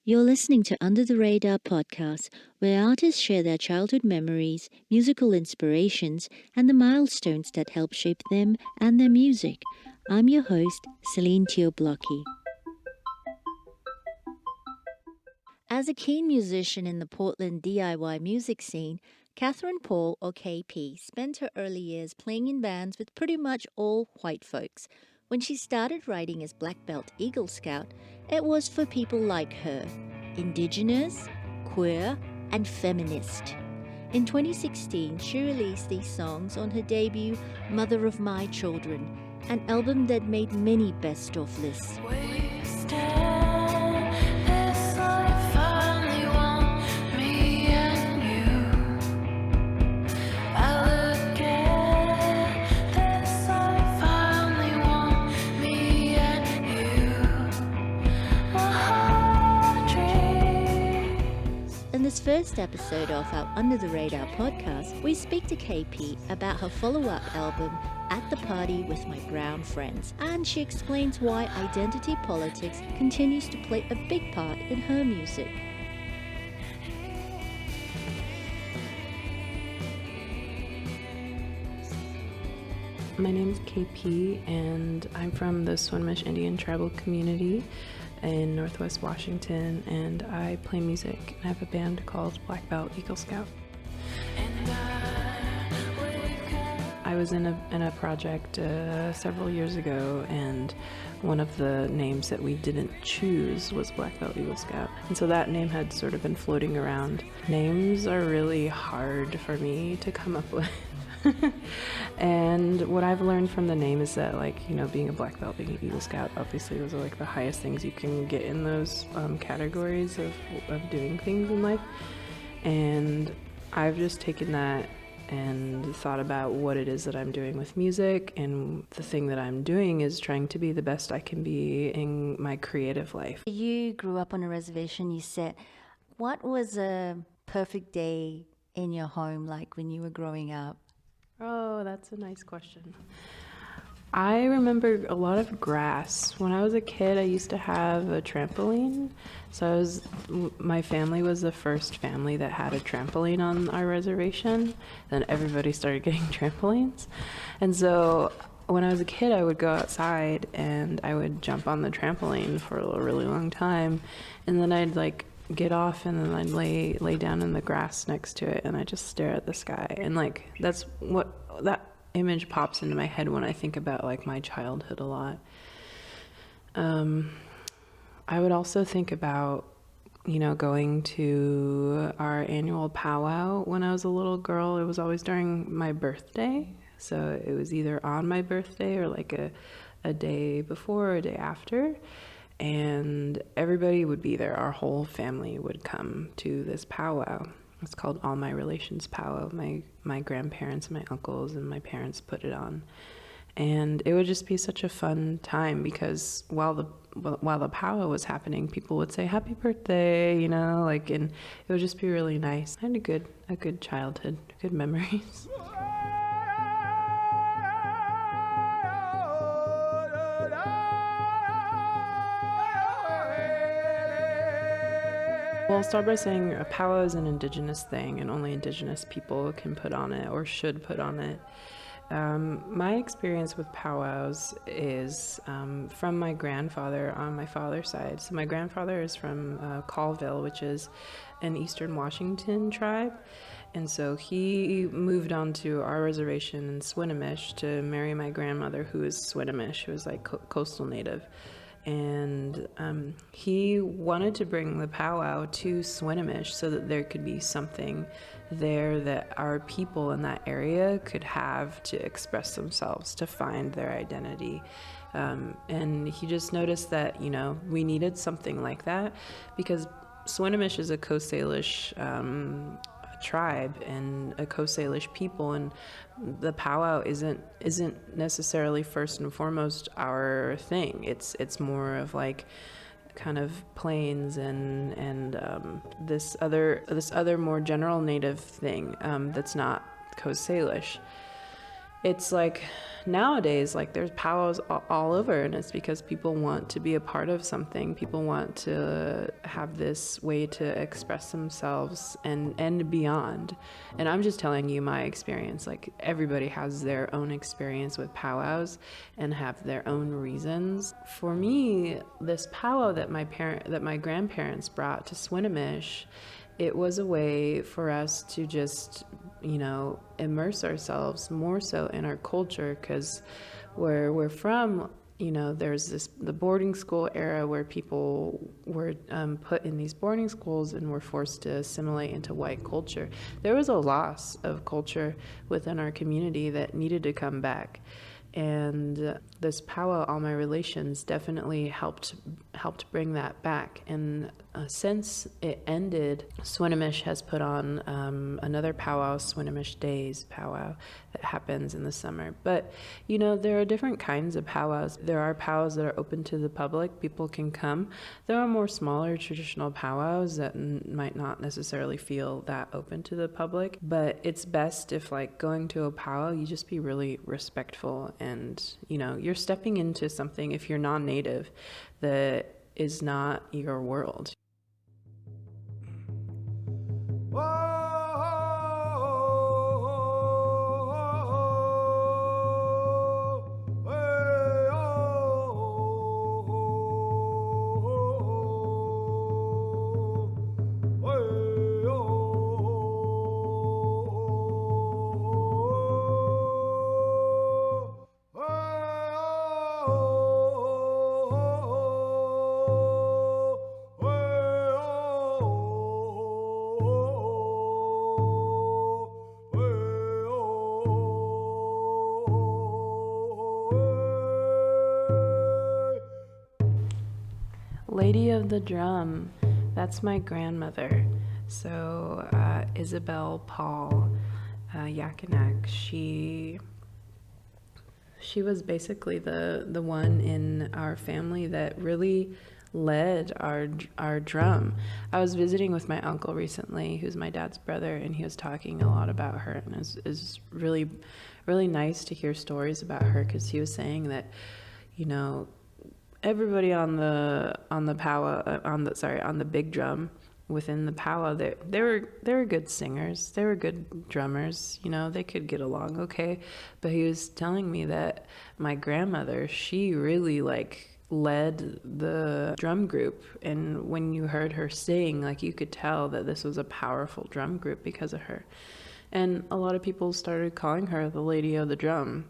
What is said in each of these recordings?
You're listening to Under the Radar podcast, where artists share their childhood memories, musical inspirations, and the milestones that help shape them and their music. I'm your host, Celine Teoblocki. As a keen musician in the Portland DIY music scene, Catherine Paul, or KP, spent her early years playing in bands with pretty much all white folks. When she started writing as Black Belt Eagle Scout, it was for people like her, Indigenous, queer, and feminist. In 2016, she released these songs on her debut, Mother of My Children, an album that made many best-of lists. In this first episode of our Under the Radar podcast, we speak to KP about her follow-up album, At the Party with My Brown Friends, and she explains why identity politics continues to play a big part in her music. My name is KP, and I'm from the Swinomish Indian tribal community in Northwest Washington, and I play music. I have a band called Black Belt Eagle Scout. I was in a project several years ago, and one of the names that we didn't choose was Black Belt Eagle Scout. And so that name had sort of been floating around. Names are really hard for me to come up with. And what I've learned from the name is that, being a black belt, being an Eagle Scout, obviously those are the highest things you can get in those categories of doing things in life. And I've just taken that and thought about what it is that I'm doing with music, and the thing that I'm doing is trying to be the best I can be in my creative life. You grew up on a reservation, you said. What was a perfect day in your home like when you were growing up? Oh, that's a nice question. I remember a lot of grass. When I was a kid, I used to have a trampoline. So my family was the first family that had a trampoline on our reservation. Then everybody started getting trampolines. And so when I was a kid, I would go outside and I would jump on the trampoline for a really long time. And then I'd get off, and then I'd lay down in the grass next to it, and I just stare at the sky. And that's what that image pops into my head when I think about my childhood a lot. I would also think about going to our annual powwow when I was a little girl. It was always during my birthday, so it was either on my birthday or a day before or a day after. And everybody would be there. Our whole family would come to this powwow. It's called All My Relations Powwow. My grandparents, my uncles, and my parents put it on. And it would just be such a fun time, because while the powwow was happening, people would say happy birthday, and it would just be really nice. I had a good childhood, good memories. Well, I'll start by saying a powwow is an Indigenous thing, and only Indigenous people can put on it or should put on it. My experience with powwows is from my grandfather on my father's side. So my grandfather is from Colville, which is an Eastern Washington tribe. And so he moved onto our reservation in Swinomish to marry my grandmother, who is Swinomish, who is coastal native. And he wanted to bring the powwow to Swinomish so that there could be something there that our people in that area could have to express themselves, to find their identity. And he just noticed that, we needed something like that, because Swinomish is a Coast Salish tribe and a Coast Salish people, and the powwow isn't necessarily first and foremost our thing. It's more of kind of plains and this other more general native thing that's not Coast Salish. it's like nowadays, like there's powwows all over, and it's because people want to be a part of something. People want to have this way to express themselves and beyond. And I'm just telling you my experience. Like everybody has their own experience with powwows and have their own reasons. For me, this powwow that my grandparents brought to Swinomish, it was a way for us to just, immerse ourselves more so in our culture, because where we're from, there's the boarding school era where people were put in these boarding schools and were forced to assimilate into white culture. There was a loss of culture within our community that needed to come back. And this powwow, All My Relations, definitely helped bring that back. And since it ended, Swinomish has put on another powwow, Swinomish Days powwow, that happens in the summer. But, there are different kinds of powwows. There are powwows that are open to the public. People can come. There are more smaller traditional powwows that might not necessarily feel that open to the public. But it's best if, like, going to a powwow, you just be really respectful. And, you're stepping into something, if you're non-native, that is not your world. Lady of the Drum, that's my grandmother. So Isabel Paul Yakinak, she was basically the one in our family that really led our drum. I was visiting with my uncle recently, who's my dad's brother, and he was talking a lot about her, and it was really, really nice to hear stories about her, because he was saying that, everybody on the powwow, on the big drum within the powwow, they were good singers, they were good drummers, they could get along okay. But he was telling me that my grandmother, she really led the drum group, and when you heard her sing, you could tell that this was a powerful drum group because of her. And a lot of people started calling her the Lady of the Drum.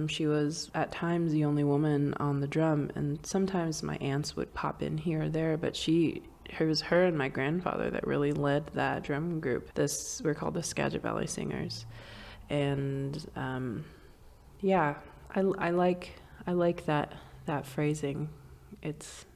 She was at times the only woman on the drum, and sometimes my aunts would pop in here or there, but it was her and my grandfather that really led that drum group. We're called the Skagit Valley Singers. And I like that phrasing. It's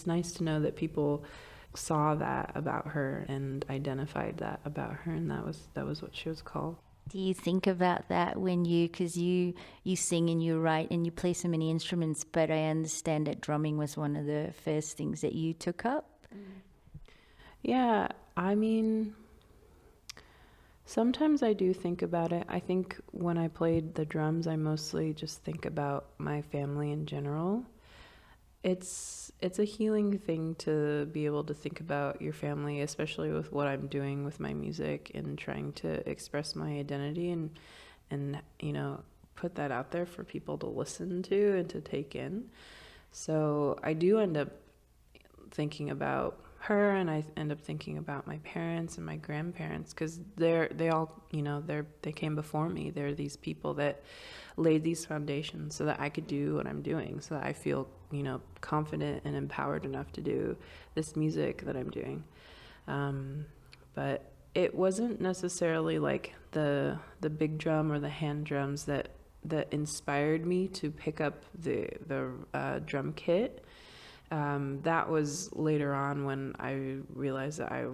nice to know that people saw that about her and identified that about her, and that was what she was called. Do you think about that because you sing and you write and you play so many instruments, but I understand that drumming was one of the first things that you took up? Yeah, I mean, sometimes I do think about it. I think when I played the drums, I mostly just think about my family in general. It's a healing thing to be able to think about your family, especially with what I'm doing with my music and trying to express my identity and put that out there for people to listen to and to take in. So I do end up thinking about her, and I end up thinking about my parents and my grandparents, because they all they came before me. They're these people that laid these foundations so that I could do what I'm doing, so that I feel confident and empowered enough to do this music that I'm doing. But it wasn't necessarily like the big drum or the hand drums that inspired me to pick up the drum kit. That was later on when I realized that I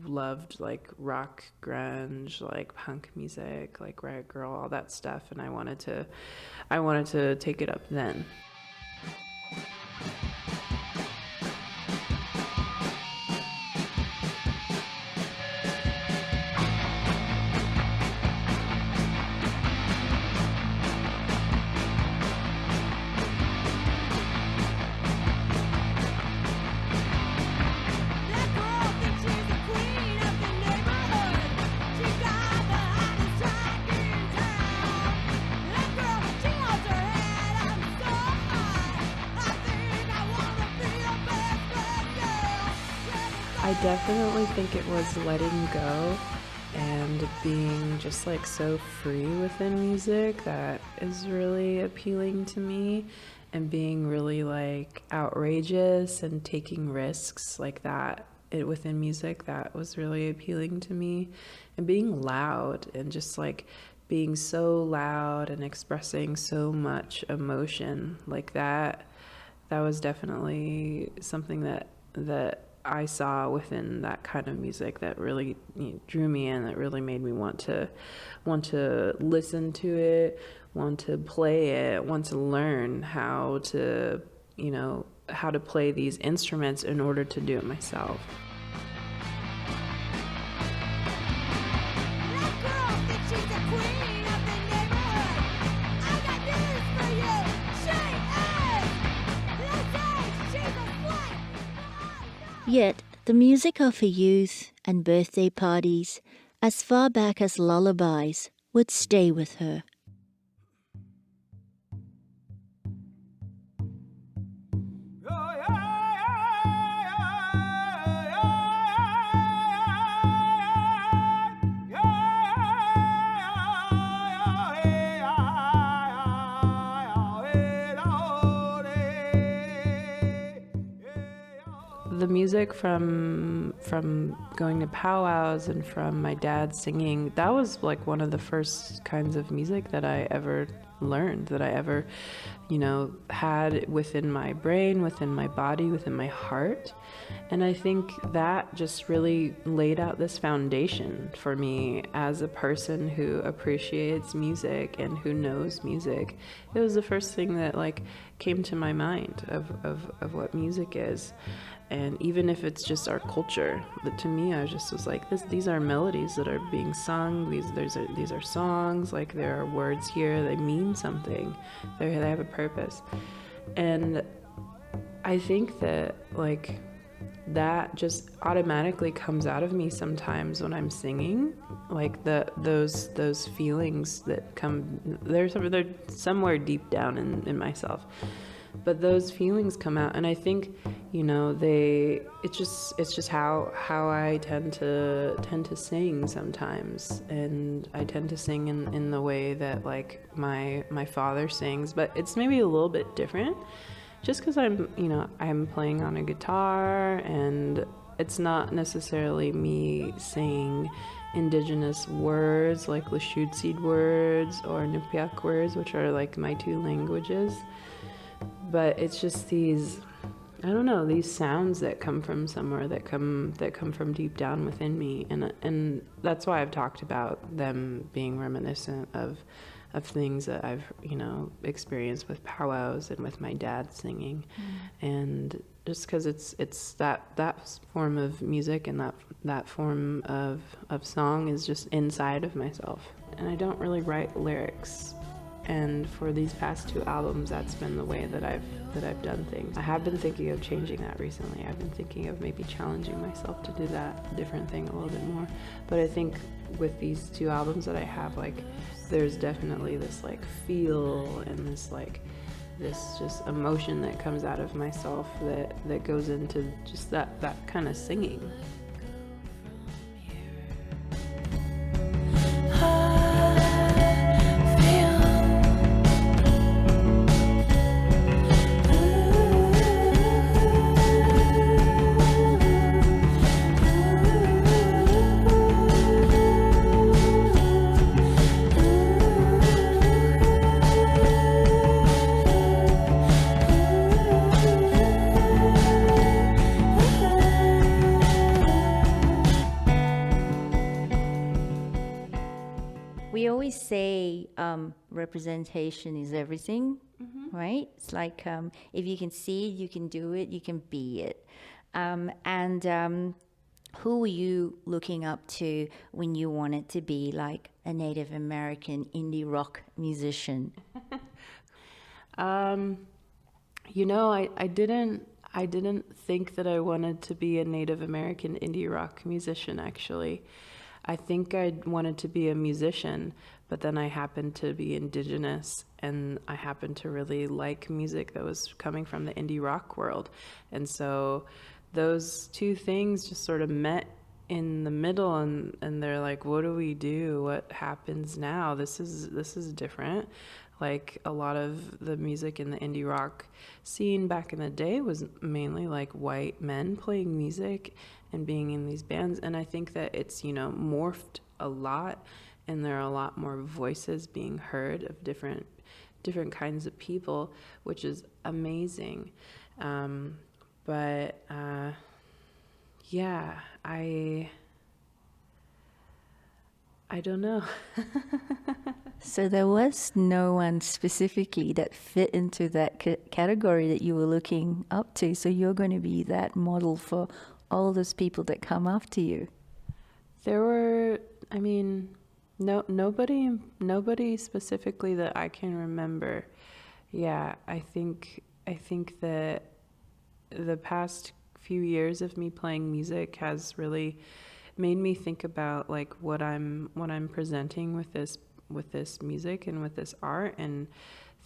loved rock, grunge, punk music, Riot Grrrl, all that stuff, and I wanted to take it up then. I definitely think it was letting go and being just like so free within music that is really appealing to me, and being really like outrageous and taking risks like that within music, that was really appealing to me. And being loud and just like being so loud and expressing so much emotion like that, that was definitely something that I saw within that kind of music that really, drew me in, that really made me want to listen to it, want to play it, want to learn how to, how to play these instruments in order to do it myself. Yet, the music of her youth and birthday parties, as far back as lullabies, would stay with her. The music from going to powwows and from my dad singing, that was like one of the first kinds of music that I ever learned, that I ever, had within my brain, within my body, within my heart. And I think that just really laid out this foundation for me as a person who appreciates music and who knows music. It was the first thing that like came to my mind of what music is. And even if it's just our culture, that to me, I just was like, these are melodies that are being sung. These are songs. Like, there are words here. They mean something. They have a purpose. And I think that like that just automatically comes out of me sometimes when I'm singing. Like those feelings that come, they're somewhere deep down in myself. But those feelings come out, and I think, it's just how I tend to sing sometimes, and I tend to sing in the way that like my father sings, but it's maybe a little bit different, just because I'm playing on a guitar, and it's not necessarily me saying indigenous words like Lushootseed words or Nipyak words, which are like my two languages. But it's just these sounds that come from somewhere, that come from deep down within me, and that's why I've talked about them being reminiscent of things that I've experienced with powwows and with my dad singing. And just because it's that form of music and that form of song is just inside of myself, and I don't really write lyrics. And for these past two albums, that's been the way that I've done things. I have been thinking of changing that recently. I've been thinking of maybe challenging myself to do that different thing a little bit more. But I think with these two albums that I have, like, there's definitely this like feel and this just emotion that comes out of myself that goes into just that kind of singing. We always say representation is everything, right? It's like if you can see it, you can do it, you can be it. Who were you looking up to when you wanted to be like a Native American indie rock musician? I didn't think that I wanted to be a Native American indie rock musician, actually. I think I wanted to be a musician, but then I happened to be indigenous, and I happened to really like music that was coming from the indie rock world. And so those two things just sort of met in the middle, and they're like, what do we do? What happens now? This is different. Like, a lot of the music in the indie rock scene back in the day was mainly like white men playing music and being in these bands. And I think that it's, morphed a lot, and there are a lot more voices being heard of different kinds of people, which is amazing. But yeah, I don't know. So there was no one specifically that fit into that category that you were looking up to. So you're going to be that model for all those people that come after you. There were, I mean, nobody specifically that I can remember. Yeah, I think that the past few years of me playing music has really made me think about like what I'm presenting with this music and with this art, and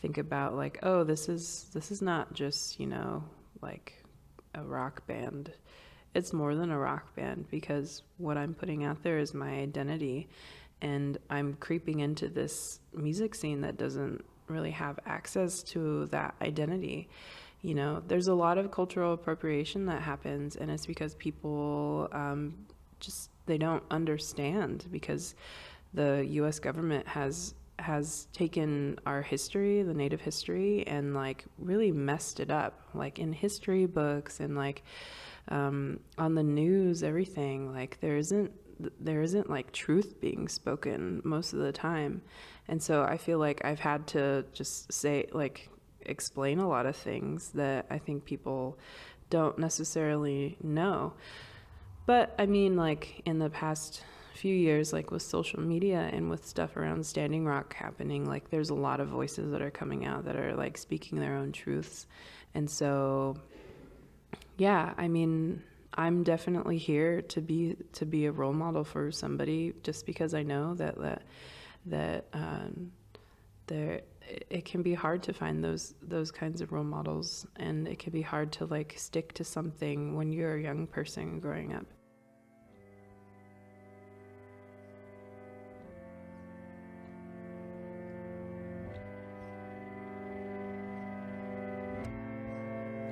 think about like, oh, this is not just, like a rock band. It's more than a rock band, because what I'm putting out there is my identity, and I'm creeping into this music scene that doesn't really have access to that identity. There's a lot of cultural appropriation that happens, and it's because people just, they don't understand, because the US government has taken our history, the Native history, and like really messed it up, like in history books and like on the news, everything. Like there isn't like truth being spoken most of the time. And so I feel like I've had to just say, like, explain a lot of things that I think people don't necessarily know. But I mean, like in the past few years, like with social media and with stuff around Standing Rock happening, like there's a lot of voices that are coming out that are like speaking their own truths. And so, yeah, I mean, I'm definitely here to be a role model for somebody, just because I know that there, it can be hard to find those kinds of role models, and it can be hard to like stick to something when you're a young person growing up.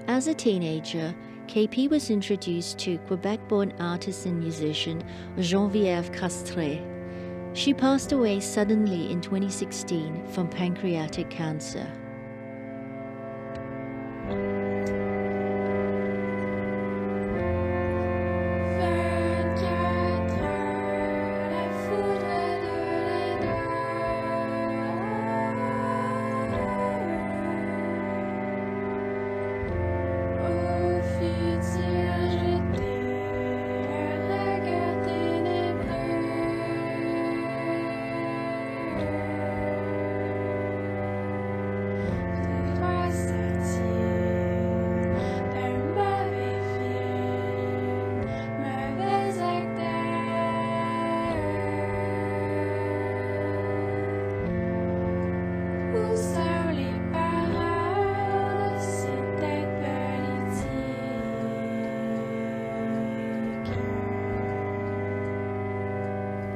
As a teenager, KP was introduced to Quebec-born artist and musician Geneviève Castré. She passed away suddenly in 2016 from pancreatic cancer.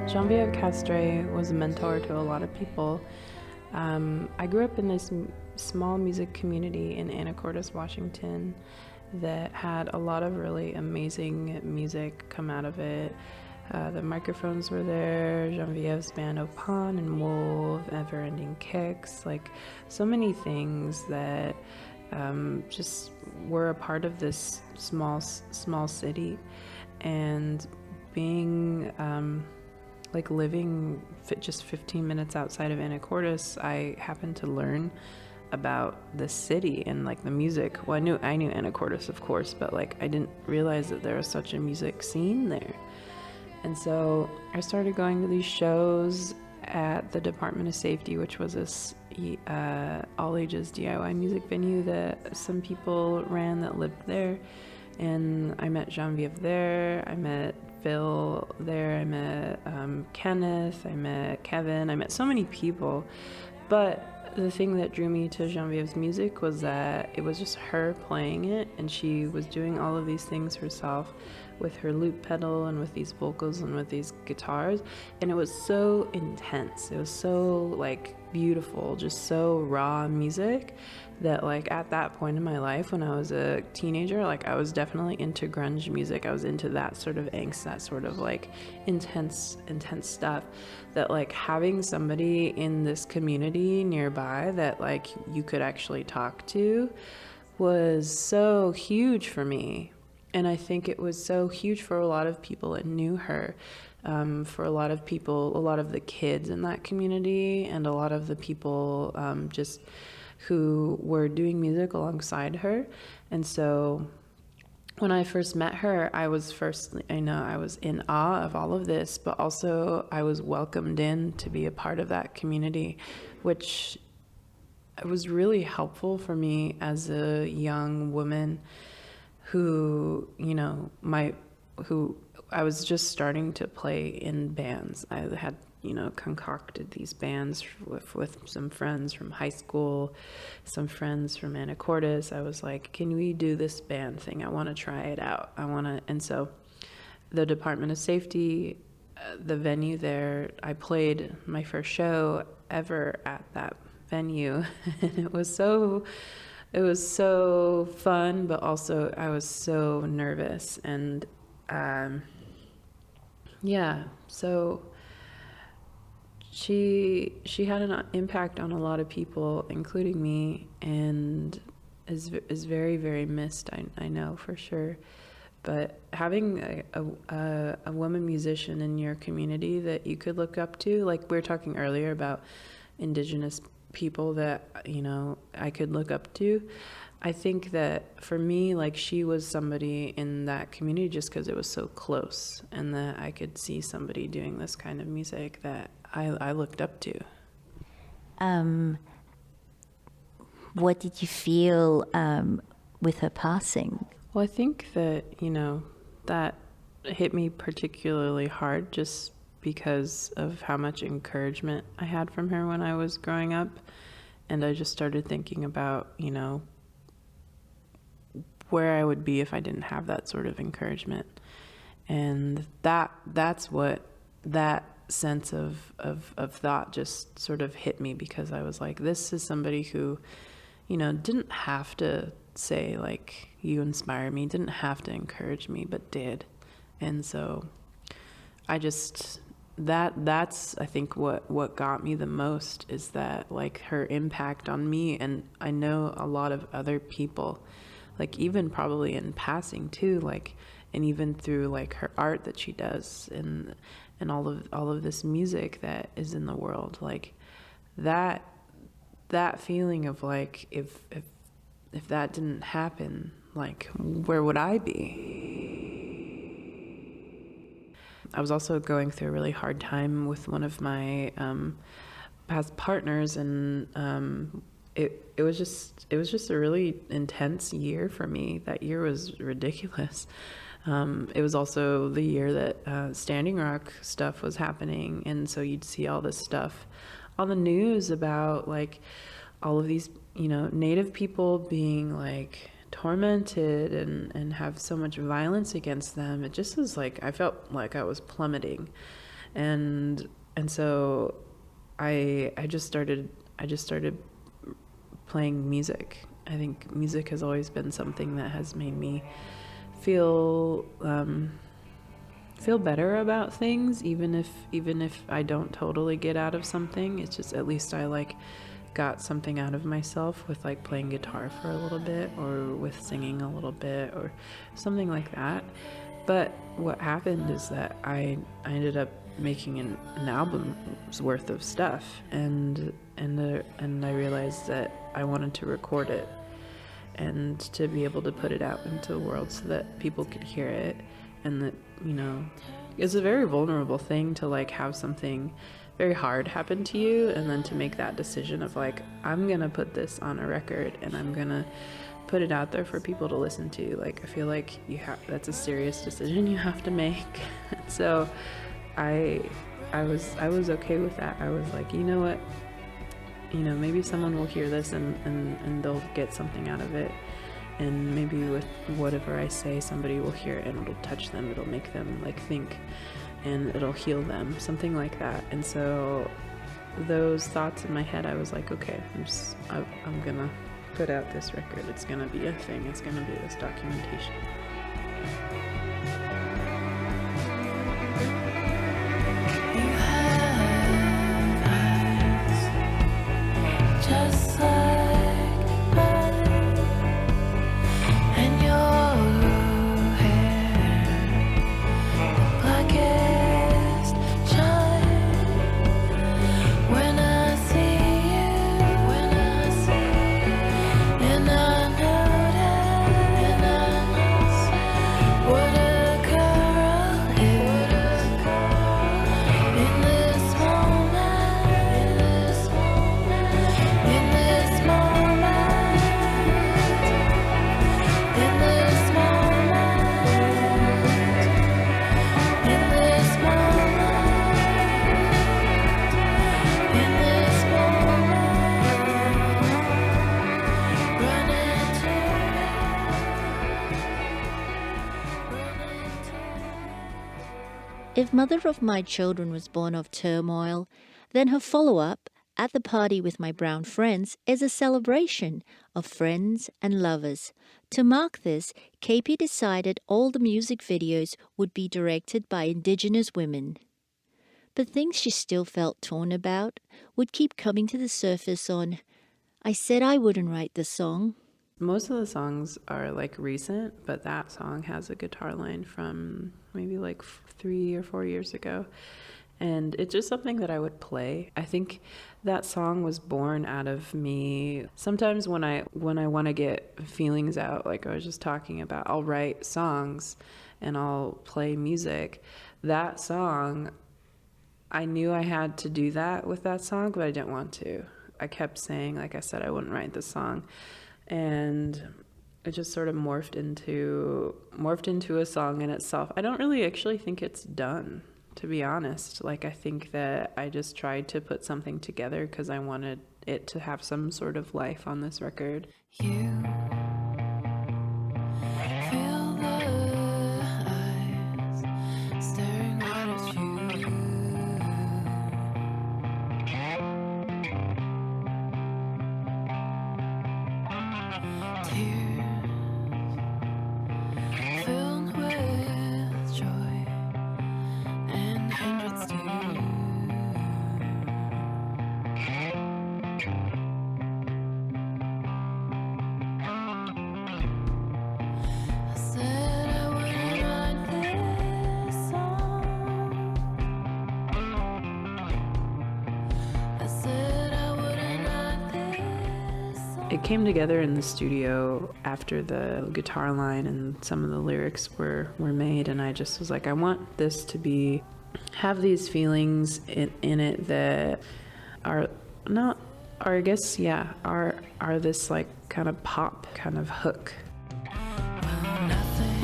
Geneviève Castré was a mentor to a lot of people. I grew up in this small music community in Anacortes, Washington, that had a lot of really amazing music come out of it. The microphones were there, Geneviève's band Opan and Wolf, Ever Ending Kicks, like so many things that just were a part of this small city. And being like living just 15 minutes outside of Anacortes, I happened to learn about the city and like the music. Well, I knew Anacortes, of course, but like I didn't realize that there was such a music scene there. And so I started going to these shows at the Department of Safety, which was this all ages DIY music venue that some people ran that lived there. And I met Geneviève there, I met Phil there, I met Kenneth, I met Kevin, I met so many people. But The thing that drew me to Genevieve's music was that it was just her playing it, and she was doing all of these things herself with her loop pedal and with these vocals and with these guitars, and it was so intense. It was so like beautiful, just so raw music that like at that point in my life when I was a teenager, like I was definitely into grunge music. I was into that sort of angst, that sort of like intense stuff, that like having somebody in this community nearby that like you could actually talk to was so huge for me. And I think it was so huge for a lot of people that knew her, for a lot of people, a lot of the kids in that community, and a lot of the people just who were doing music alongside her. And so when I first met her, I was in awe of all of this, but also I was welcomed in to be a part of that community, which was really helpful for me as a young woman who, who I was just starting to play in bands. I had, concocted these bands with some friends from high school, some friends from Anacortes. I was like, can we do this band thing? I want to try it out. And so the Department of Safety, the venue there, I played my first show ever at that venue. And it was so fun, but also I was so nervous. And so she had an impact on a lot of people, including me, and is very, very missed, I know for sure. But having a woman musician in your community that you could look up to, like we were talking earlier about Indigenous people that, I could look up to. I think that for me, like she was somebody in that community just because it was so close, and that I could see somebody doing this kind of music that I looked up to. What did you feel with her passing? Well, I think that, that hit me particularly hard just because of how much encouragement I had from her when I was growing up. And I just started thinking about, where I would be if I didn't have that sort of encouragement. And that's what that sense of thought just sort of hit me, because I was like, this is somebody who, didn't have to say like, you inspire me, didn't have to encourage me, but did. And so I just, that's I think what got me the most, is that like her impact on me. And I know a lot of other people, like even probably in passing too, like, and even through like her art that she does, and all of this music that is in the world, like that feeling of like, if that didn't happen, like where would I be? I was also going through a really hard time with one of my past partners, and it was just a really intense year for me. That year was ridiculous. It was also the year that Standing Rock stuff was happening, and so you'd see all this stuff on the news about like all of these, Native people being like tormented and have so much violence against them. It just was like, I felt like I was plummeting, and so I just started playing music. I think music has always been something that has made me feel better about things, even if I don't totally get out of something. It's just, at least I like got something out of myself with like playing guitar for a little bit, or with singing a little bit, or something like that. But what happened is that I ended up making an album's worth of stuff, and I realized that I wanted to record it and to be able to put it out into the world so that people could hear it. And that, it's a very vulnerable thing to like have something very hard happen to you, and then to make that decision of like, I'm gonna put this on a record and I'm gonna put it out there for people to listen to. Like, I feel like that's a serious decision you have to make. So I was okay with that. I was like, you know what, maybe someone will hear this and they'll get something out of it. And maybe with whatever I say, somebody will hear it and it'll touch them, it'll make them like think, and it'll heal them, something like that. And so those thoughts in my head, I was like, okay, I'm gonna put out this record. It's gonna be a thing. It's gonna be this documentation. Just like mine, and your hair, the blackest shine. When I see you, and I notice what a girl is in this moment, in this moment. In this moment, in this moment, in this moment, in this moment, run into If Mother of My Children was born of turmoil, then her follow-up, At the Party with My Brown Friends, is a celebration of friends and lovers. To mark this, KP decided all the music videos would be directed by Indigenous women. But things she still felt torn about would keep coming to the surface on I Said I Wouldn't Write the Song. Most of the songs are like recent, but that song has a guitar line from maybe like 3 or 4 years ago. And it's just something that I would play. I think that song was born out of me. Sometimes when I want to get feelings out, like I was just talking about, I'll write songs and I'll play music. That song, I knew I had to do that with that song, but I didn't want to. I kept saying, like I said, I wouldn't write the song. And it just sort of morphed into a song in itself. I don't really actually think it's done, to be honest. Like, I think that I just tried to put something together because I wanted it to have some sort of life on this record. you. Feel the eyes staring right at you. Tears filled with joy and hundreds too. I said I wouldn't write this song. I said I wouldn't write this song. It came together in the studio after the guitar line and some of the lyrics were made, and I just was like, I want this to have these feelings in it that are not, or I guess, yeah, are this like kind of pop kind of hook. Well, nothing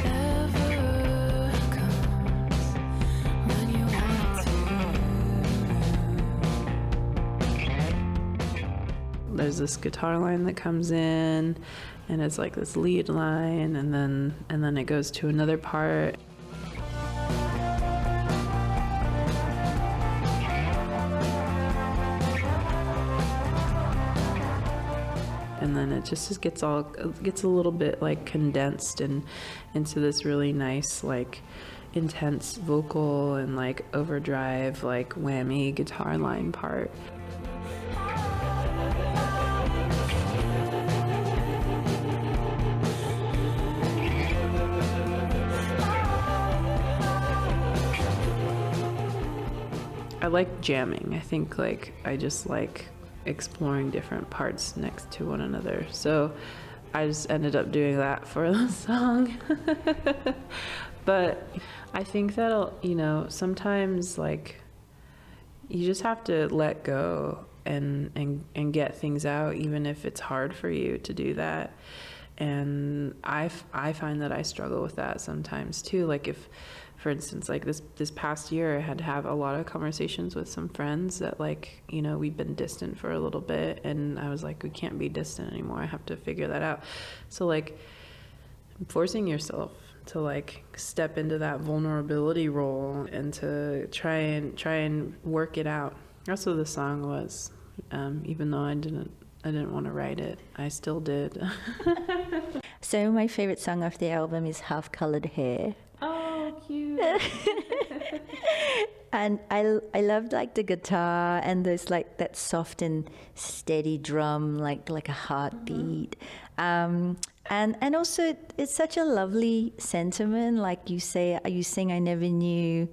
ever comes when you want it to. There's this guitar line that comes in, and it's like this lead line, and then it goes to another part. And then it just gets a little bit like condensed and into this really nice, like intense vocal and like overdrive, like whammy guitar line part. I like jamming. I think like I just like exploring different parts next to one another. So I just ended up doing that for the song. But I think that'll, sometimes like you just have to let go and get things out, even if it's hard for you to do that. And I find that I struggle with that sometimes too. Like if, for instance, like this past year, I had to have a lot of conversations with some friends that, like, you know, we've been distant for a little bit, and I was like, we can't be distant anymore. I have to figure that out. So like forcing yourself to like step into that vulnerability role and to try and work it out. That's what the song was. Even though I didn't want to write it, I still did. So my favorite song off the album is Half Colored Hair. Oh, cute. And I loved like the guitar and there's like that soft and steady drum, like a heartbeat. And also it's such a lovely sentiment. Like you sing, I never knew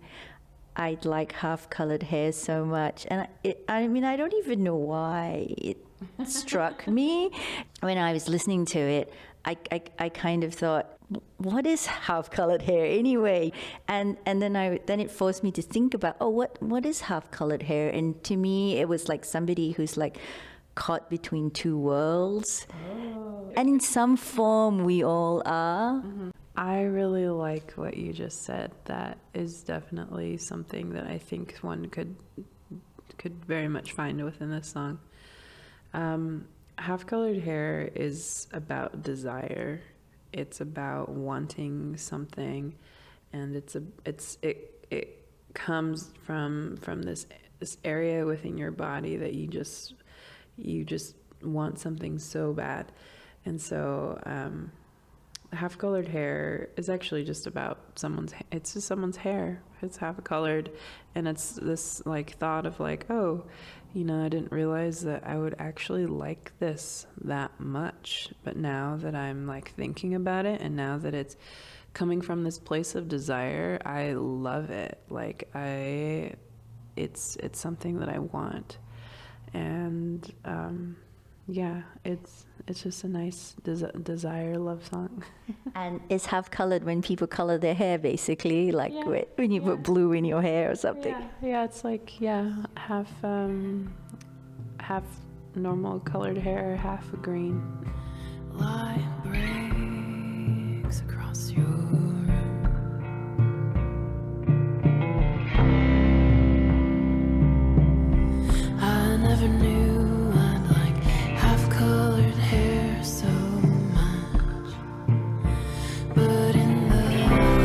I'd like half colored hair so much. And I mean, I don't even know why it struck me when I was listening to it. I kind of thought, what is half-colored hair anyway? And then it forced me to think about, what is half-colored hair? And to me, it was like somebody who's like caught between two worlds. Oh. And in some form, we all are. Mm-hmm. I really like what you just said. That is definitely something that I think one could very much find within this song. Half-colored hair is about desire. It's about wanting something, and it comes from this area within your body that you just want something so bad. And so half-colored hair is actually just about someone's hair. It's half-colored, and it's this like thought of like, oh, you know, I didn't realize that I would actually like this that much. But now that I'm like thinking about it, and now that it's coming from this place of desire, I love it. Like it's something that I want. And yeah, it's just a nice desire love song. And it's half colored when people color their hair, basically, like when you put blue in your hair or something. Yeah, it's like half normal colored hair, half green. Light breaks across your room. I never knew I'd like half-colored hair so much, but in the light,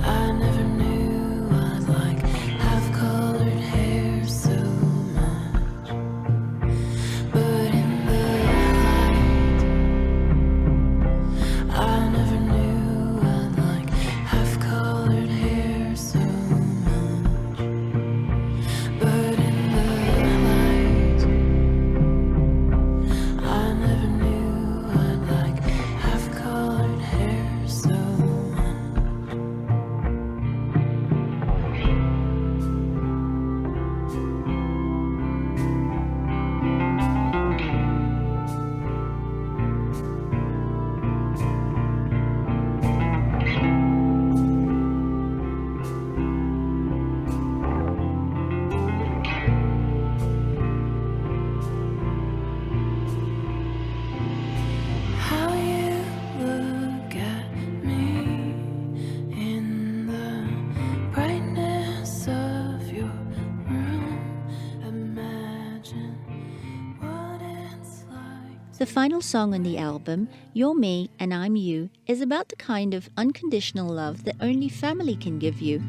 I never knew I'd like half-colored hair so much, but in the light, I never knew I'd like half-colored hair so much, but in the light, I never knew I'd like half-colored hair so much. How you look at me in the brightness of your room. Imagine what it's like. The final song on the album, You're Me and I'm You, is about the kind of unconditional love that only family can give you,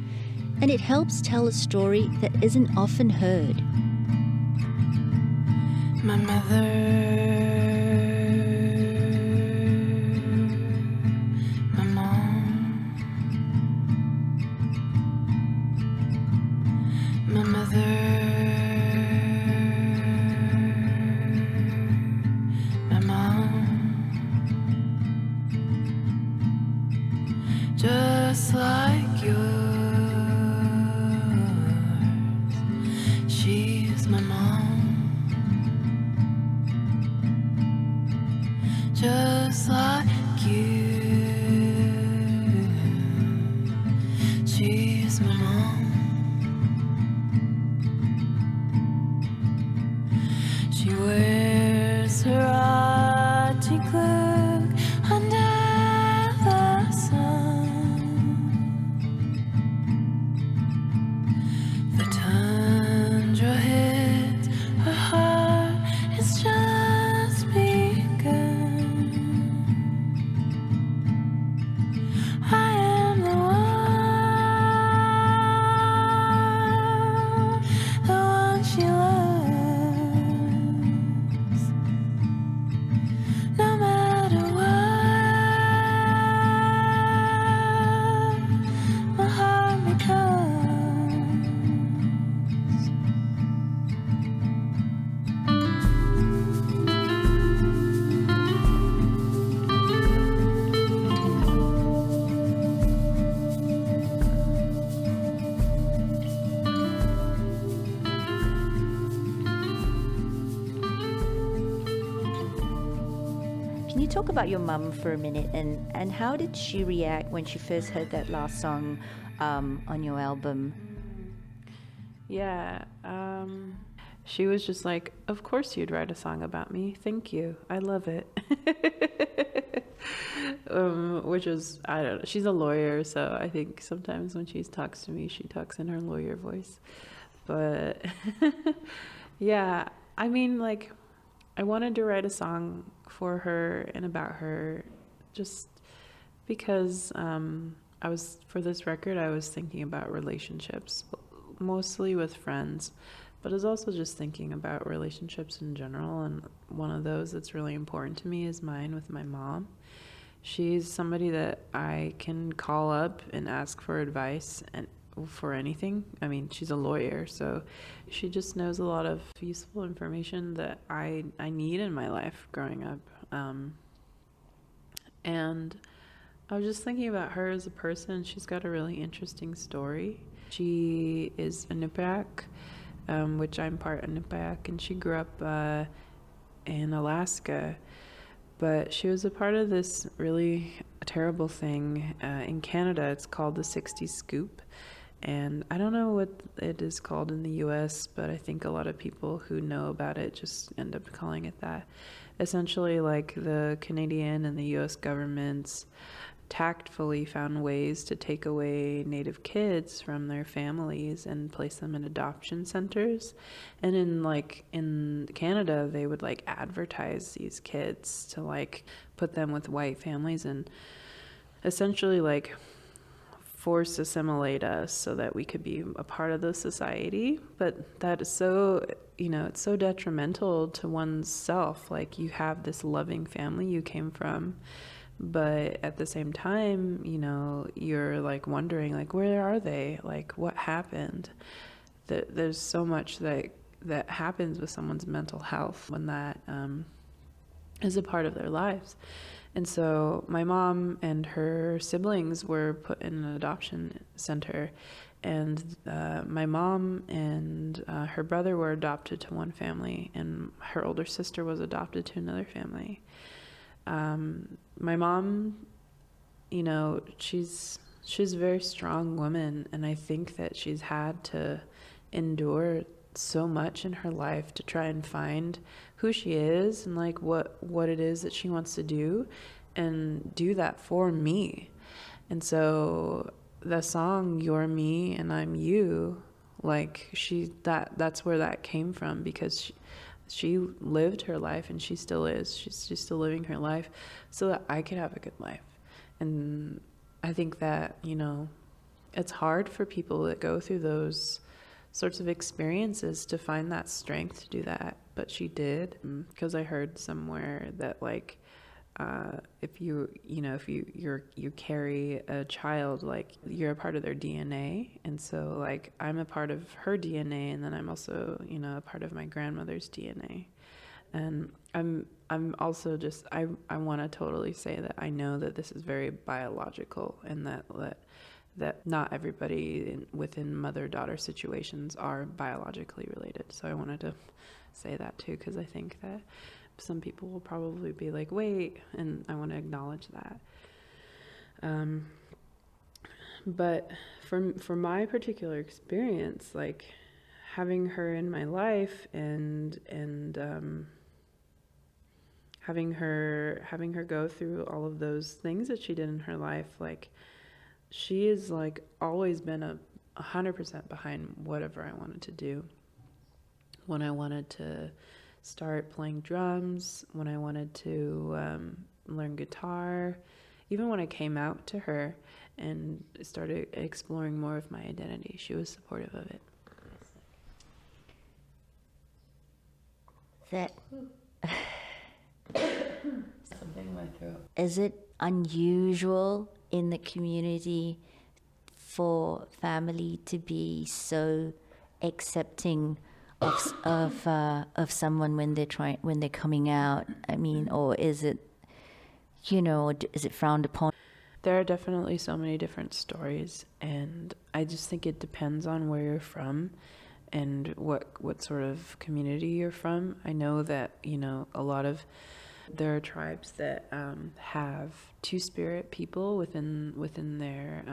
and it helps tell a story that isn't often heard. My mother, my mom, my mother, my mom, just like yours, she's my mom. Just like you, she's my mom. She wears her eyes talk about your mum for a minute, and how did she react when she first heard that last song on your album? Yeah, she was just like, of course you'd write a song about me. Thank you. I love it. Which is, I don't know, she's a lawyer, so I think sometimes when she talks to me, she talks in her lawyer voice. But yeah, I mean, like, I wanted to write a song for her and about her just because for this record, I was thinking about relationships, mostly with friends, but I was also just thinking about relationships in general. And one of those that's really important to me is mine with my mom. She's somebody that I can call up and ask for advice and for anything. I mean, she's a lawyer, so she just knows a lot of useful information that I need in my life growing up. And I was just thinking about her as a person. She's got a really interesting story. She is Inupiaq, which I'm part Inupiaq, and she grew up in Alaska. But she was a part of this really terrible thing in Canada. It's called the 60s Scoop. And I don't know what it is called in the US, but I think a lot of people who know about it just end up calling it that. Essentially, like, the Canadian and the US governments tactfully found ways to take away Native kids from their families and place them in adoption centers. And in Canada, they would like advertise these kids to like put them with white families and essentially like force assimilate us so that we could be a part of the society. But that is so, it's so detrimental to one's self. Like, you have this loving family you came from, but at the same time, you're like wondering, like, where are they? Like, what happened? There's so much that happens with someone's mental health when that is a part of their lives. And so my mom and her siblings were put in an adoption center, and my mom and her brother were adopted to one family, and her older sister was adopted to another family. My mom, she's a very strong woman, and I think that she's had to endure so much in her life to try and find who she is and like what it is that she wants to do and do that for me. And so the song "You're Me and I'm You," like, that's where that came from, because she lived her life, and she still is. She's still living her life so that I could have a good life. And I think that, it's hard for people that go through those sorts of experiences to find that strength to do that. But she did, because I heard somewhere that like, if you carry a child, like, you're a part of their DNA. And so like, I'm a part of her DNA, and then I'm also, a part of my grandmother's DNA. And I'm also just, I want to totally say that I know that this is very biological, and that not everybody within mother-daughter situations are biologically related. So I wanted to say that too, because I think that some people will probably be like, wait, and I want to acknowledge that. But for my particular experience, like, having her in my life and having her go through all of those things that she did in her life, like, she is like always been 100% behind whatever I wanted to do. When I wanted to start playing drums, when I wanted to learn guitar, even when I came out to her and started exploring more of my identity, she was supportive of it. That Something in my throat. is it unusual in the community for family to be so accepting of someone when they're coming out? I mean, or is it, is it frowned upon? There are definitely so many different stories, and I just think it depends on where you're from and what sort of community you're from. I know that, a lot of There are tribes that have two-spirit people within their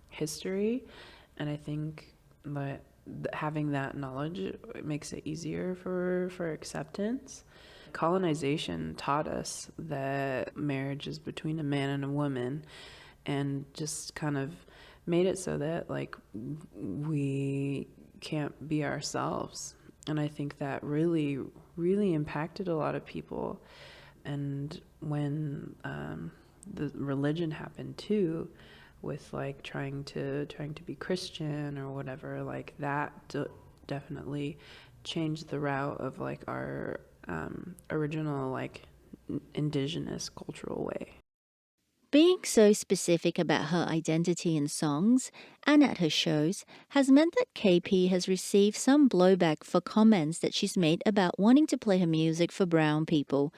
history, and I think that having that knowledge makes it easier for acceptance. Colonization taught us that marriage is between a man and a woman, and just kind of made it so that like we can't be ourselves. And I think that really, really impacted a lot of people. And when the religion happened too, with like trying to be Christian or whatever, like that definitely changed the route of like our original like indigenous cultural way. Being so specific about her identity in songs and at her shows has meant that KP has received some blowback for comments that she's made about wanting to play her music for brown people.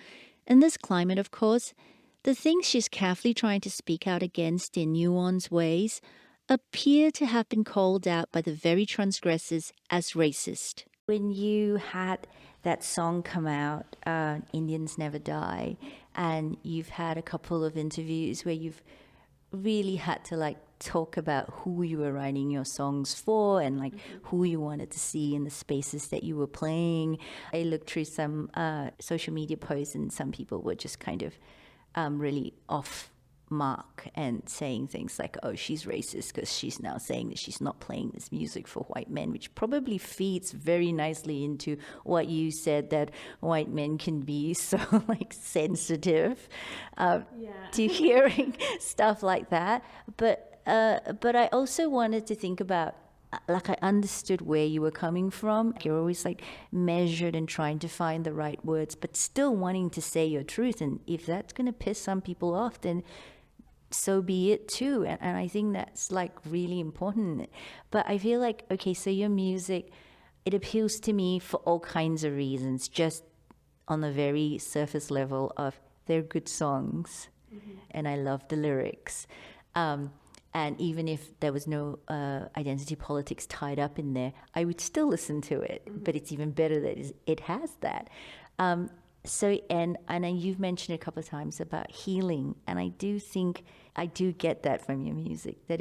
In this climate, of course, the things she's carefully trying to speak out against in nuanced ways appear to have been called out by the very transgressors as racist. When you had that song come out, Indians Never Die, and you've had a couple of interviews where you've really had to like talk about who you were writing your songs for and like who you wanted to see in the spaces that you were playing. I looked through some social media posts, and some people were just kind of really off mark and saying things like, oh, she's racist because she's now saying that she's not playing this music for white men, which probably feeds very nicely into what you said, that white men can be so like sensitive to hearing stuff like that. But I also wanted to think about, like, I understood where you were coming from. You're always like measured and trying to find the right words, but still wanting to say your truth. And if that's going to piss some people off, then so be it too. And I think that's like really important. But I feel like, okay, so your music, it appeals to me for all kinds of reasons, just on the very surface level of they're good songs and I love the lyrics. And even if there was no identity politics tied up in there, I would still listen to it. But it's even better that it has that. So, and you've mentioned a couple of times about healing, and I do think I do get that from your music, that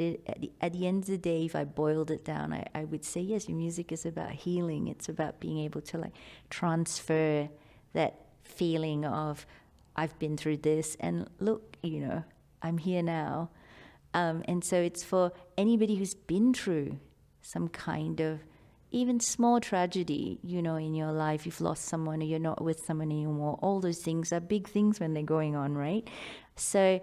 at the end of the day, if I boiled it down, I would say, yes, your music is about healing. It's about being able to like transfer that feeling of, I've been through this, and look, I'm here now. And so it's for anybody who's been through some kind of even small tragedy, in your life. You've lost someone, or you're not with someone anymore. All those things are big things when they're going on, right? So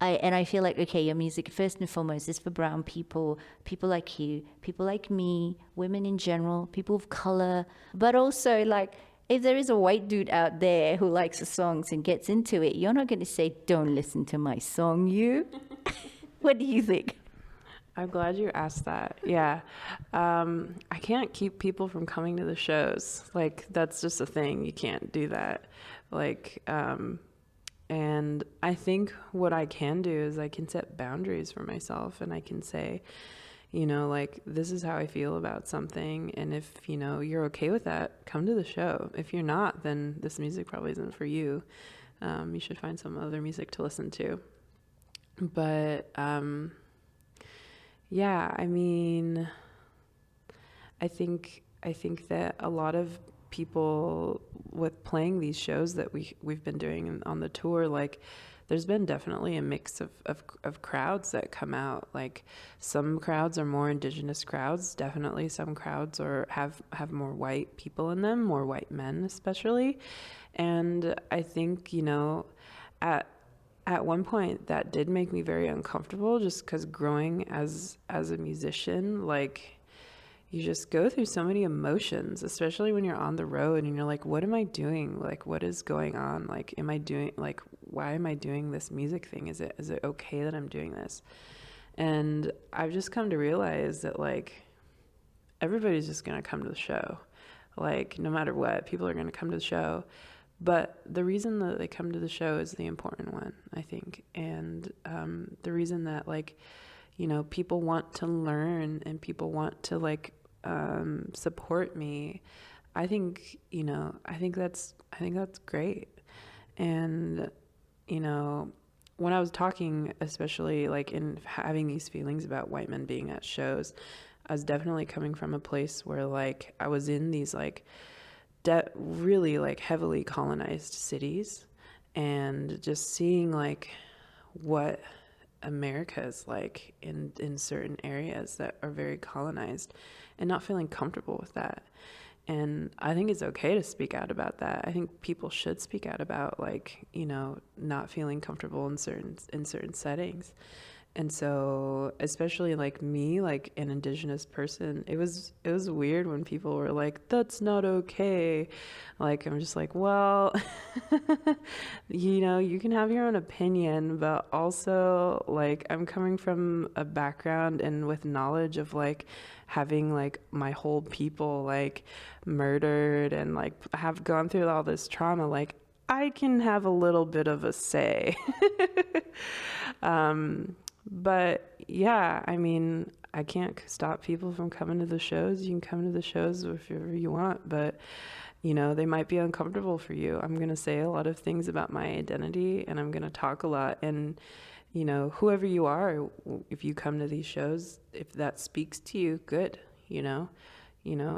I feel like, okay, your music first and foremost is for brown people, people like you, people like me, women in general, people of color, but also like, if there is a white dude out there who likes the songs and gets into it, you're not going to say, don't listen to my song, you. What do you think? I'm glad you asked that. Yeah. I can't keep people from coming to the shows. Like, that's just a thing. You can't do that. Like, and I think what I can do is I can set boundaries for myself, and I can say, like, this is how I feel about something. And if, you're okay with that, come to the show. If you're not, then this music probably isn't for you. You should find some other music to listen to. But, yeah, I mean, I think that a lot of people with playing these shows that we've been doing on the tour, like, there's been definitely a mix of crowds that come out. Like, some crowds are more indigenous crowds. Definitely some crowds have more white people in them, more white men especially. And I think, at one point that did make me very uncomfortable, just because growing as a musician, like, you just go through so many emotions, especially when you're on the road and you're like, what am I doing? Like, what is going on? Like, why am I doing this music thing? Is it okay that I'm doing this? And I've just come to realize that, like, everybody's just going to come to the show. Like, no matter what, people are going to come to the show. But the reason that they come to the show is the important one, I think. And the reason that, like, people want to learn and people want to, like, support me, I think that's great. And, you know, when I was talking, especially like in having these feelings about white men being at shows, I was definitely coming from a place where like I was in these like really like heavily colonized cities, and just seeing like what America is like in certain areas that are very colonized, and not feeling comfortable with that. And I think it's okay to speak out about that. I think people should speak out about, like, you know, not feeling comfortable in certain settings. And so, especially like me, like an Indigenous person, it was weird when people were like, "That's not okay." Like, I'm just like, well, you know, you can have your own opinion, but also like I'm coming from a background and with knowledge of like having like my whole people like murdered and like have gone through all this trauma. Like, I can have a little bit of a say. But yeah, I mean, I can't stop people from coming to the shows. You can come to the shows if you want, but you know, they might be uncomfortable for you. I'm going to say a lot of things about my identity, and I'm going to talk a lot. And, you know, whoever you are, if you come to these shows, if that speaks to you, good. You know,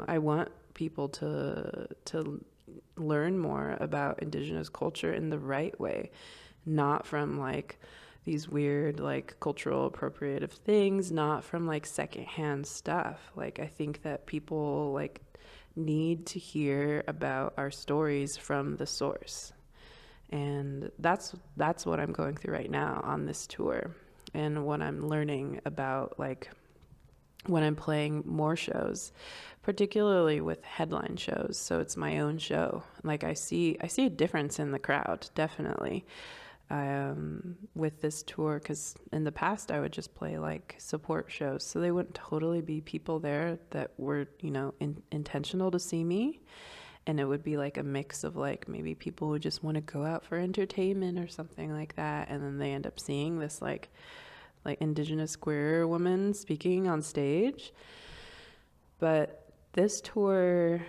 I want people to learn more about Indigenous culture in the right way, not from like these weird like cultural appropriative things, not from like secondhand stuff. Like, I think that people like need to hear about our stories from the source. And that's what I'm going through right now on this tour, and what I'm learning about, like, when I'm playing more shows, particularly with headline shows. So it's my own show. Like, I see a difference in the crowd, definitely, with this tour, because in the past I would just play like support shows, so they wouldn't totally be people there that were, you know, intentional to see me. And it would be like a mix of like maybe people who just want to go out for entertainment or something like that, and then they end up seeing this like Indigenous queer woman speaking on stage. But this tour,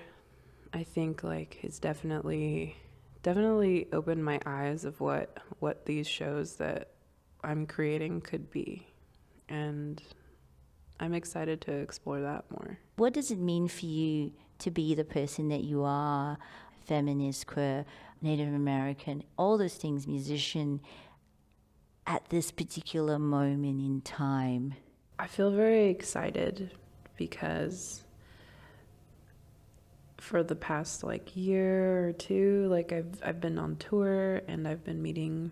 I think, like, is definitely opened my eyes of what these shows that I'm creating could be. And I'm excited to explore that more. What does it mean for you to be the person that you are, feminist, queer, Native American, all those things, musician, at this particular moment in time? I feel very excited because for the past like year or two, like I've been on tour and I've been meeting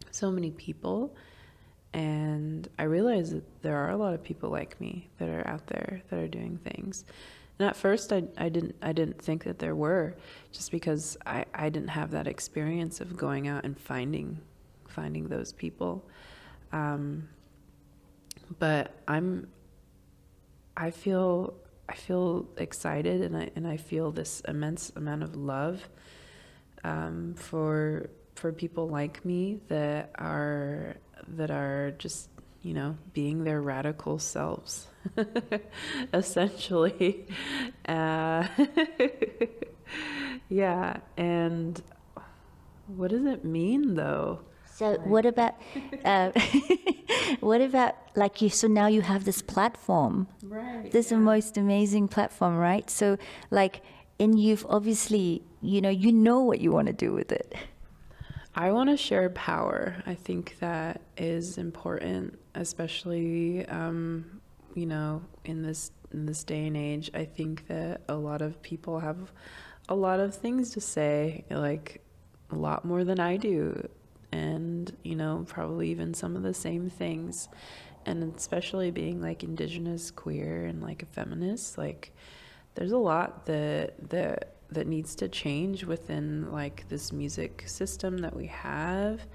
so many people, and I realize that there are a lot of people like me that are out there that are doing things. And at first I didn't think that there were, just because I didn't have that experience of going out and finding those people. But I feel excited, and I feel this immense amount of love for people like me that are just, you know, being their radical selves, essentially. Yeah, and what does it mean though? So what about like you? So now you have this platform. Right. This is the most amazing platform, right? So like, and you've obviously, you know what you want to do with it. I want to share power. I think that is important, especially, you know, in this day and age. I think that a lot of people have a lot of things to say, like a lot more than I do, and, you know, probably even some of the same things. And especially being like Indigenous, queer, and like a feminist, like there's a lot that needs to change within like this music system that we have,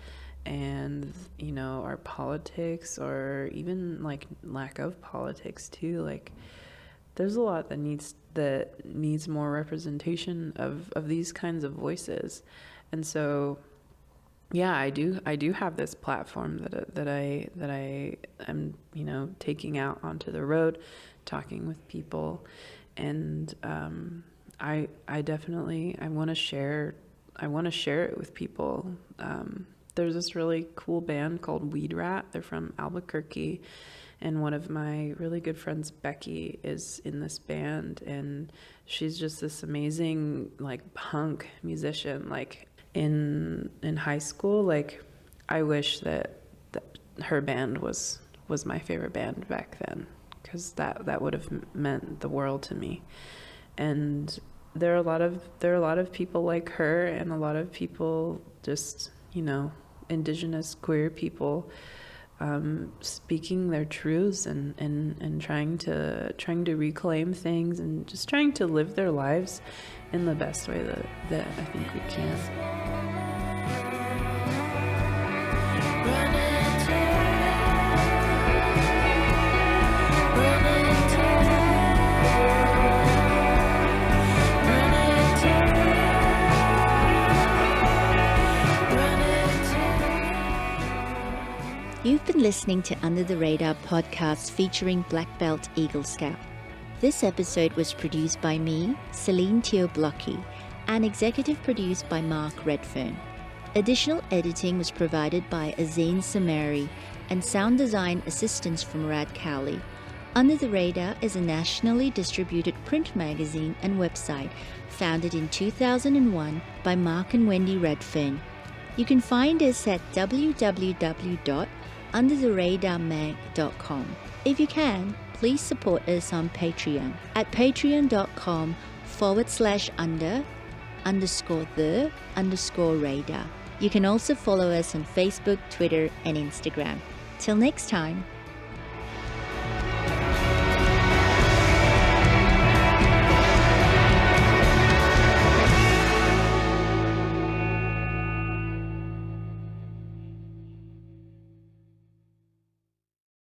and, you know, our politics, or even like lack of politics too. Like, there's a lot that needs more representation of these kinds of voices. And so, yeah, I do have this platform that I am, you know, taking out onto the road, talking with people, and I definitely want to share want to share it with people. There's this really cool band called Weed Rat. They're from Albuquerque, and one of my really good friends, Becky, is in this band, and she's just this amazing like punk musician. Like in high school, like I wish that her band was my favorite band back then, because that would have meant the world to me. And there are a lot of people like her, and a lot of people, just, you know, indigenous queer people, speaking their truths and trying to reclaim things, and just trying to live their lives in the best way that I think we can. You've been listening to Under the Radar podcast featuring Black Belt Eagle Scout. This episode was produced by me, Celine Teo-Blocky, and executive produced by Mark Redfern. Additional editing was provided by Azane Samari and sound design assistance from Rad Cowley. Under the Radar is a nationally distributed print magazine and website founded in 2001 by Mark and Wendy Redfern. You can find us at www.undertheradarmag.com. If you can, please support us on Patreon at patreon.com/under_the_radar. You can also follow us on Facebook, Twitter, and Instagram. Till next time.